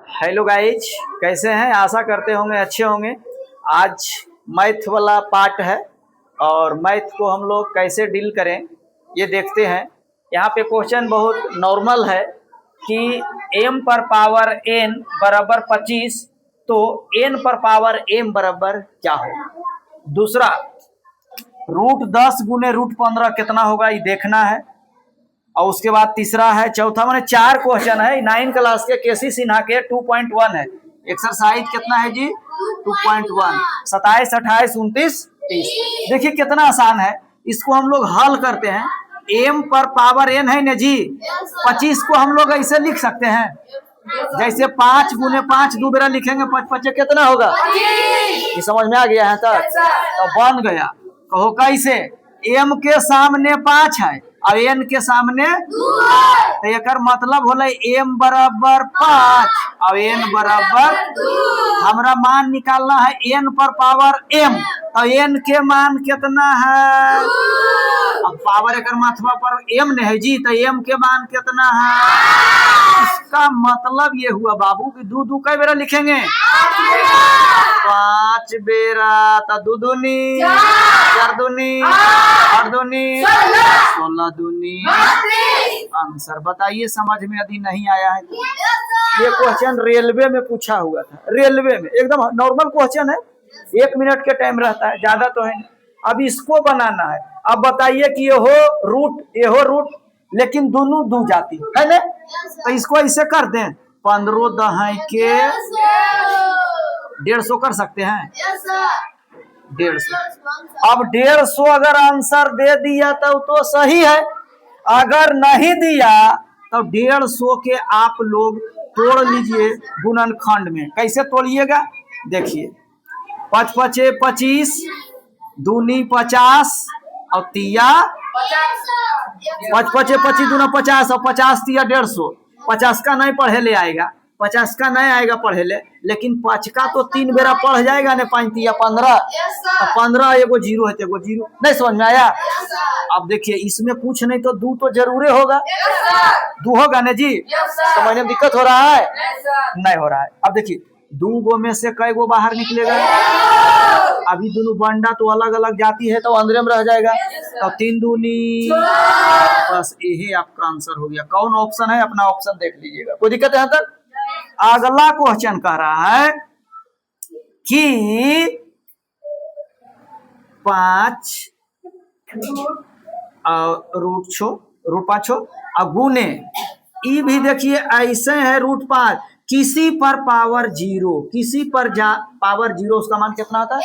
Hello guys, कैसे हैं? आशा करते होंगे अच्छे होंगे। आज मैथ वाला पार्ट है और मैथ को हम लोग कैसे डील करें ये देखते हैं। यहाँ पे क्वेश्चन बहुत नॉर्मल है कि m पर पावर n बराबर 25 तो n पर पावर m बराबर क्या हो। दूसरा, √10 गुने √15 कितना होगा ये देखना है। और उसके बाद तीसरा है, चौथा मैंने 4 क्वेश्चन है 9 क्लास के केसी सिन्हा के 2.1 है। एक्सरसाइज कितना है जी? 2.1। 27, 28, 29, 30। देखिए कितना आसान है। इसको हम लोग हल करते हैं। m पर पावर n है ना जी, 25 को हम लोग ऐसे लिख सकते हैं, जैसे 5 गुने 5 दो बेरा लिखेंगे, 5 5 कितना होगा? ये समझ में आ गया है? तो बन गया। कहो कैसे? m के सामने 5 है और n के सामने 2 है, तो एक मतलब होले m बराबर 5 और n बराबर 2। हमरा मान निकालना है n पर पावर m, तो n के मान कितना है? अब पावर एक मात्रा पर m ने है जी, तो m के मान कितना है? इसका मतलब ये हुआ बाबू कि दो दो कई बेरा लिखेंगे? 5 बेरा, तो 2 दूनी 4 दूनी 8 दूनी 16 दूनी। आंसर बताइए, समझ में यदि नहीं आया है। ये क्वेश्चन रेलवे में पूछा हुआ था, रेलवे में एकदम नॉर्मल क्वेश्चन है, 1 मिनट के टाइम रहता है, ज्यादा तो है नहीं। अब इसको बनाना है। अब बताइए कि ये हो रूट लेकिन दोनों दो जाती है ना, तो इसको ऐसे कर दें, 15 दहाई के 150 कर सकते हैं। 150। अब 150 अगर आंसर दे दिया तो सही है, अगर नहीं दिया तो 150 के आप लोग तोड़ लीजिए गुणनखंड में। कैसे तोड़िएगा देखिए, 5 5 25, दूनी 50 और तिया 5 5 25 दूना 50 और 50 तिया 150। 50 का नहीं पढ़े ले आएगा, 50 का नहीं आएगा पढ़े ले, लेकिन 5 का तो 3 बेरा पढ़ जाएगा ना। 5 तिया 15, 15 एगो जीरो है तो एगो जीरो। नहीं समझ में आया? अब देखिए इसमें कुछ नहीं तो 2 तो जरूर होगा, 2 होगा ना जी। समझने में दिक्कत हो रहा है? नहीं हो रहा है। अब देखिए 2 गो में से कई गो बाहर निकलेगा? अभी दोनों बंडा तो अलग अलग जाती है तो अंदर में रह जाएगा, तो 3 दूनी, बस यही आपका आंसर हो गया। कौन ऑप्शन है? अपना ऑप्शन देख लीजिएगा, कोई दिक्कत है यहाँ तक? अगला क्वेश्चन कह रहा है कि 5 √5 और गुने, ये भी देखिए ऐसे है √5, किसी पर पावर 0, किसी पर पावर 0, उसका मान कितना होता है?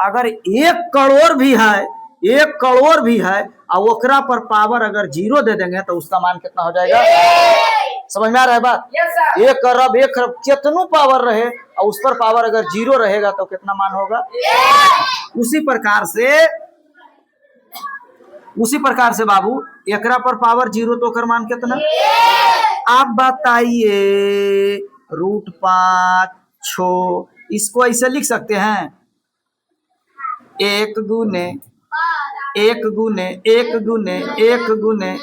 अगर 1 करोड़ भी है, 1 करोड़ भी है और ओकरा पर पावर अगर 0 दे देंगे तो उसका मान कितना हो जाएगा? समझ में आ रहा है बात? 1 खरब कितनों पावर रहे और उस पर पावर अगर 0 रहेगा तो कितना मान होगा? उसी प्रकार से बाबू एकरा पर पावर 0 तो ओकर मान कितना? आप बताइए, √5, इसको ऐसे लिख सकते हैं, 1 गुने 1 गुने 1 गुने 1 गुने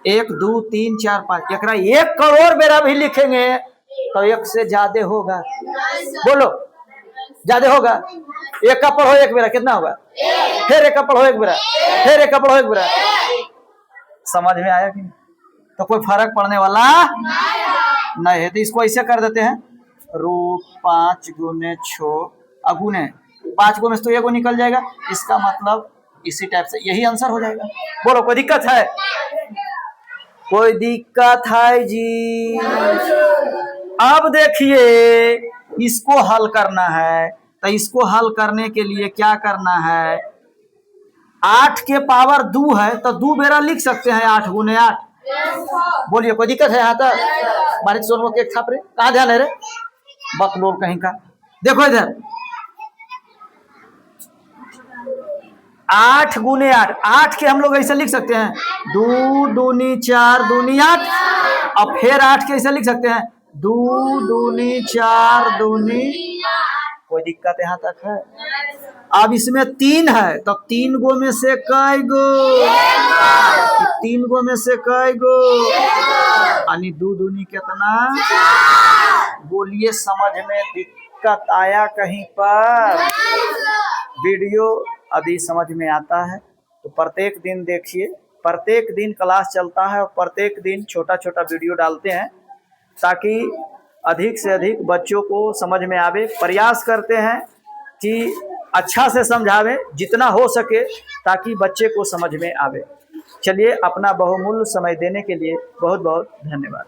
1 2 3 4 5। एकरा 1 करोड़ बेरा भी लिखेंगे तो 1 से ज्यादा होगा। बोलो ज्यादा होगा? 1 का पढ़ो 1 बेरा कितना होगा? फिर 1 का पढ़ो 1 बेरा, फिर 1 का पढ़ो 1 बेरा। समझ में आया कि नहीं? तो कोई फर्क पड़ने वाला नहीं है। तो इसको ऐसे कर देते हैं, √5 गुने 6 अगुने 5 गो में से तो 1 गो निकल जाएगा, इसका मतलब इसी टाइप से यही आंसर हो जाएगा। बोलो कोई दिक्कत है? कोई दिक्कत है जी? अब देखिए इसको हल करना है, तो इसको हल करने के लिए क्या करना है? 8 के पावर 2 है तो 2 बेरा लिख सकते हैं, 8 गुने 8। बोलिए कोई दिक्कत है यहाँ तक? बारिश सोनों के छाप रे, कहाँ ध्यान है रे बकलोल कहीं का? देखो इधर, 8 गुने 8, 8 के हम लोग ऐसे लिख सकते हैं, 2 दूनी 4 दूनी 8, और फिर 8 के ऐसे लिख सकते हैं, 2 दूनी 4 दूनी। कोई दिक्कत यहाँ तक है? अब इसमें 3 है तो 3 गो में से कई गो? 3 गो में से कई गो? यानी दू दूनी कितना, बोलिए समझ में दिक्कत आया कहीं पर? वीडियो यदि समझ में आता है तो प्रत्येक दिन देखिए, प्रत्येक दिन क्लास चलता है और प्रत्येक दिन छोटा छोटा वीडियो डालते हैं ताकि अधिक से अधिक बच्चों को समझ में आवे। प्रयास करते हैं कि अच्छा से समझावें जितना हो सके ताकि बच्चे को समझ में आवे। चलिए, अपना बहुमूल्य समय देने के लिए बहुत बहुत धन्यवाद।